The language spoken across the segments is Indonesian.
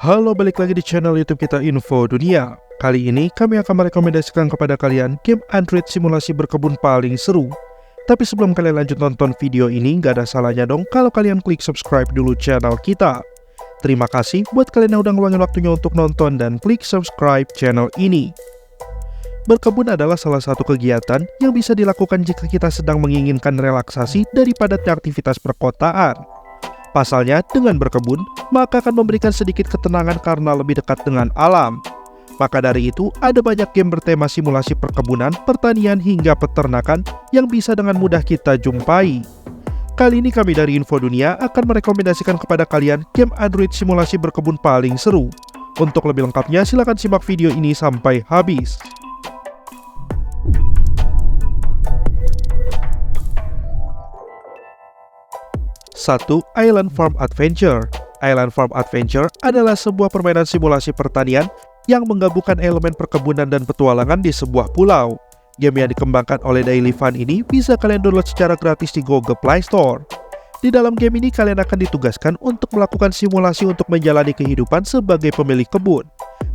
Halo, balik lagi di channel YouTube kita Info Dunia. Kali ini kami akan merekomendasikan kepada kalian game Android simulasi berkebun paling seru. Tapi sebelum kalian lanjut nonton video ini, gak ada salahnya dong kalau kalian klik subscribe dulu channel kita. Terima kasih buat kalian yang udah ngeluangin waktunya untuk nonton dan klik subscribe channel ini. Berkebun adalah salah satu kegiatan yang bisa dilakukan jika kita sedang menginginkan relaksasi dari padatnya aktivitas perkotaan. Pasalnya, dengan berkebun, maka akan memberikan sedikit ketenangan karena lebih dekat dengan alam. Maka dari itu, ada banyak game bertema simulasi perkebunan, pertanian, hingga peternakan yang bisa dengan mudah kita jumpai. Kali ini kami dari Info Dunia akan merekomendasikan kepada kalian game Android simulasi berkebun paling seru. Untuk lebih lengkapnya, silakan simak video ini sampai habis. 1. Island Farm Adventure. Island Farm Adventure adalah sebuah permainan simulasi pertanian yang menggabungkan elemen perkebunan dan petualangan di sebuah pulau. Game yang dikembangkan oleh Daily Fun ini bisa kalian download secara gratis di Google Play Store. Di dalam game ini kalian akan ditugaskan untuk melakukan simulasi untuk menjalani kehidupan sebagai pemilik kebun.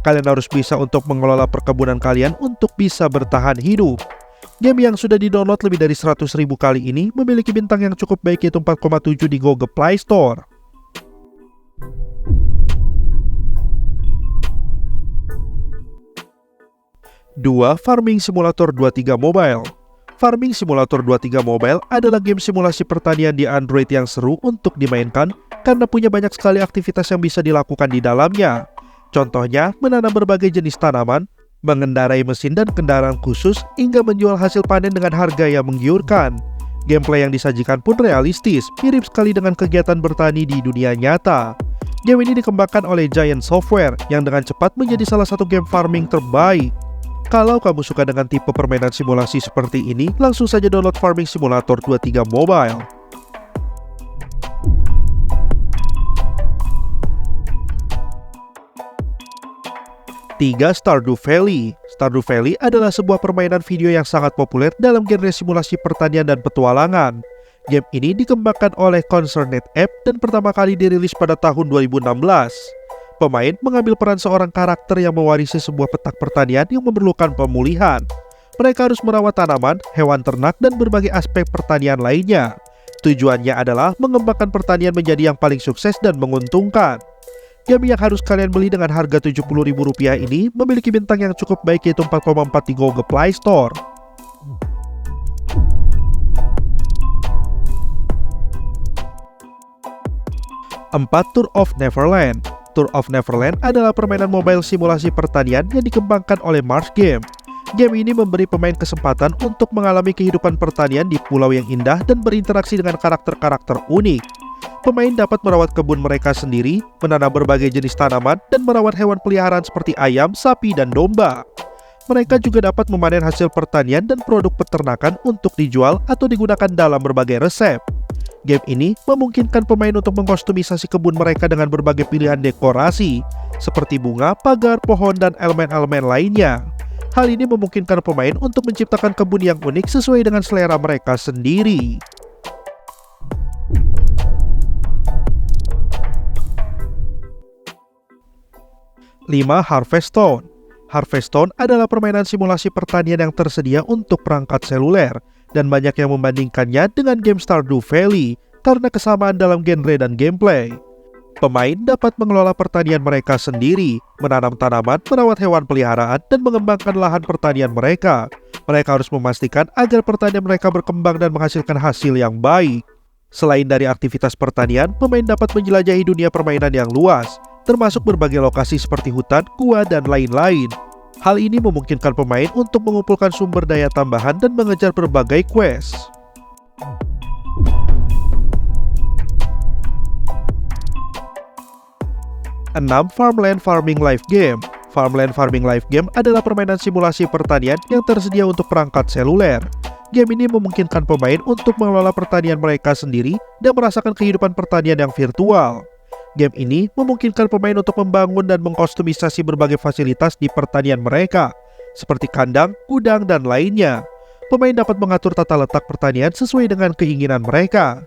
Kalian harus bisa untuk mengelola perkebunan kalian untuk bisa bertahan hidup. Game yang sudah di-download lebih dari 100.000 kali ini memiliki bintang yang cukup baik, yaitu 4,7 di Google Play Store. Dua, Farming Simulator 23 Mobile. Farming Simulator 23 Mobile adalah game simulasi pertanian di Android yang seru untuk dimainkan karena punya banyak sekali aktivitas yang bisa dilakukan di dalamnya. Contohnya, menanam berbagai jenis tanaman, mengendarai mesin dan kendaraan khusus, hingga menjual hasil panen dengan harga yang menggiurkan. Gameplay yang disajikan pun realistis, mirip sekali dengan kegiatan bertani di dunia nyata. Game ini dikembangkan oleh Giant Software yang dengan cepat menjadi salah satu game farming terbaik. Kalau kamu suka dengan tipe permainan simulasi seperti ini, langsung saja download Farming Simulator 23 Mobile. 3. Stardew Valley. Stardew Valley adalah sebuah permainan video yang sangat populer dalam genre simulasi pertanian dan petualangan. Game ini dikembangkan oleh Concerned App dan pertama kali dirilis pada tahun 2016. Pemain mengambil peran seorang karakter yang mewarisi sebuah petak pertanian yang memerlukan pemulihan. Mereka harus merawat tanaman, hewan ternak, dan berbagai aspek pertanian lainnya. Tujuannya adalah mengembangkan pertanian menjadi yang paling sukses dan menguntungkan. Game yang harus kalian beli dengan harga Rp70.000 ini memiliki bintang yang cukup baik, yaitu 4,4 di Google Play Store. 4. Tour of Neverland. Tour of Neverland adalah permainan mobile simulasi pertanian yang dikembangkan oleh Mars Game. Game ini memberi pemain kesempatan untuk mengalami kehidupan pertanian di pulau yang indah dan berinteraksi dengan karakter-karakter unik. Pemain dapat merawat kebun mereka sendiri, menanam berbagai jenis tanaman, dan merawat hewan peliharaan seperti ayam, sapi, dan domba. Mereka juga dapat memanen hasil pertanian dan produk peternakan untuk dijual atau digunakan dalam berbagai resep. Game ini memungkinkan pemain untuk mengkostumisasi kebun mereka dengan berbagai pilihan dekorasi, seperti bunga, pagar, pohon, dan elemen-elemen lainnya. Hal ini memungkinkan pemain untuk menciptakan kebun yang unik sesuai dengan selera mereka sendiri. 5. Harvestone. Harvestone adalah permainan simulasi pertanian yang tersedia untuk perangkat seluler, dan banyak yang membandingkannya dengan game Stardew Valley karena kesamaan dalam genre dan gameplay. Pemain dapat mengelola pertanian mereka sendiri, menanam tanaman, merawat hewan peliharaan, dan mengembangkan lahan pertanian mereka. Mereka harus memastikan agar pertanian mereka berkembang dan menghasilkan hasil yang baik. Selain dari aktivitas pertanian, pemain dapat menjelajahi dunia permainan yang luas, termasuk berbagai lokasi seperti hutan, gua, dan lain-lain. Hal ini memungkinkan pemain untuk mengumpulkan sumber daya tambahan dan mengejar berbagai quest. 6. Farmland Farming Life Game. Farmland Farming Life Game adalah permainan simulasi pertanian yang tersedia untuk perangkat seluler. Game ini memungkinkan pemain untuk mengelola pertanian mereka sendiri dan merasakan kehidupan pertanian yang virtual. Game ini memungkinkan pemain untuk membangun dan mengkostumisasi berbagai fasilitas di pertanian mereka, seperti kandang, gudang, dan lainnya. Pemain dapat mengatur tata letak pertanian sesuai dengan keinginan mereka.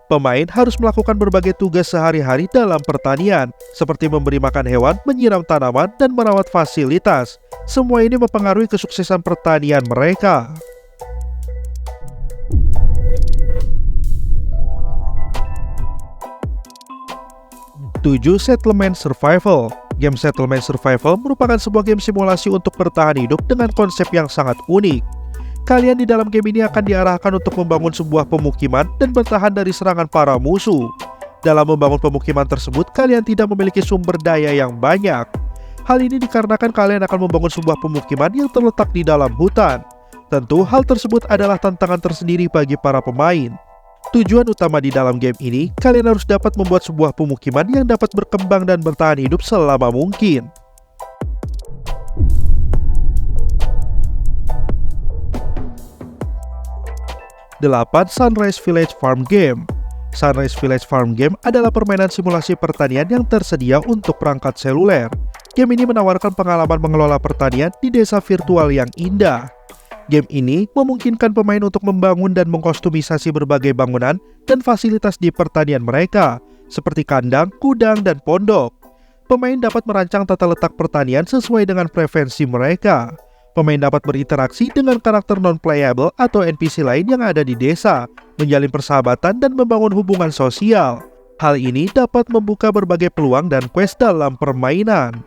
Pemain harus melakukan berbagai tugas sehari-hari dalam pertanian, seperti memberi makan hewan, menyiram tanaman, dan merawat fasilitas. Semua ini mempengaruhi kesuksesan pertanian mereka. 7. Settlement Survival. Game Settlement Survival merupakan sebuah game simulasi untuk bertahan hidup dengan konsep yang sangat unik. Kalian di dalam game ini akan diarahkan untuk membangun sebuah pemukiman dan bertahan dari serangan para musuh. Dalam membangun pemukiman tersebut, kalian tidak memiliki sumber daya yang banyak. Hal ini dikarenakan kalian akan membangun sebuah pemukiman yang terletak di dalam hutan. Tentu, hal tersebut adalah tantangan tersendiri bagi para pemain. Tujuan utama di dalam game ini, kalian harus dapat membuat sebuah pemukiman yang dapat berkembang dan bertahan hidup selama mungkin. 8. Sunrise Village Farm Game. Sunrise Village Farm Game adalah permainan simulasi pertanian yang tersedia untuk perangkat seluler. Game ini menawarkan pengalaman mengelola pertanian di desa virtual yang indah. Game ini memungkinkan pemain untuk membangun dan mengkostumisasi berbagai bangunan dan fasilitas di pertanian mereka, seperti kandang, gudang, dan pondok. Pemain dapat merancang tata letak pertanian sesuai dengan preferensi mereka. Pemain dapat berinteraksi dengan karakter non-playable atau NPC lain yang ada di desa, menjalin persahabatan dan membangun hubungan sosial. Hal ini dapat membuka berbagai peluang dan quest dalam permainan.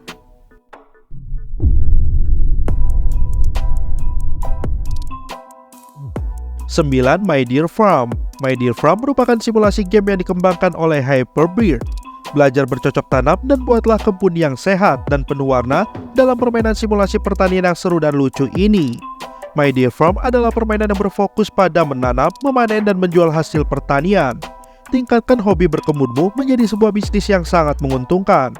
9. My Dear Farm. My Dear Farm merupakan simulasi game yang dikembangkan oleh Hyperbird. Belajar bercocok tanam dan buatlah kebun yang sehat dan penuh warna dalam permainan simulasi pertanian yang seru dan lucu ini. My Dear Farm adalah permainan yang berfokus pada menanam, memanen, dan menjual hasil pertanian. Tingkatkan hobi berkebunmu menjadi sebuah bisnis yang sangat menguntungkan.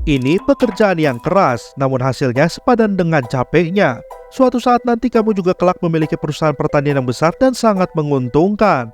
Ini pekerjaan yang keras, namun hasilnya sepadan dengan capeknya. Suatu saat nanti kamu juga kelak memiliki perusahaan pertanian yang besar dan sangat menguntungkan.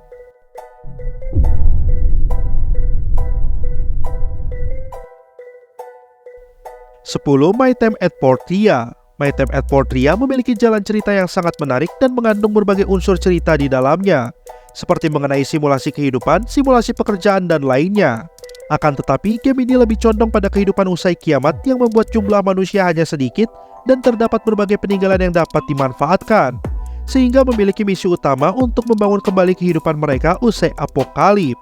10. My Time at Portia. My Time at Portia memiliki jalan cerita yang sangat menarik dan mengandung berbagai unsur cerita di dalamnya, seperti mengenai simulasi kehidupan, simulasi pekerjaan, dan lainnya. Akan tetapi, game ini lebih condong pada kehidupan usai kiamat yang membuat jumlah manusia hanya sedikit dan terdapat berbagai peninggalan yang dapat dimanfaatkan, sehingga memiliki misi utama untuk membangun kembali kehidupan mereka usai apokalip.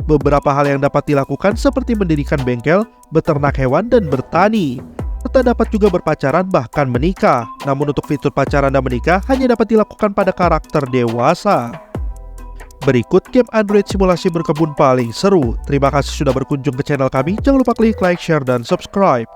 Beberapa hal yang dapat dilakukan seperti mendirikan bengkel, beternak hewan, dan bertani. Serta dapat juga berpacaran bahkan menikah. Namun untuk fitur pacaran dan menikah hanya dapat dilakukan pada karakter dewasa. Berikut game Android simulasi berkebun paling seru. Terima kasih sudah berkunjung ke channel kami. Jangan lupa klik like, share, dan subscribe.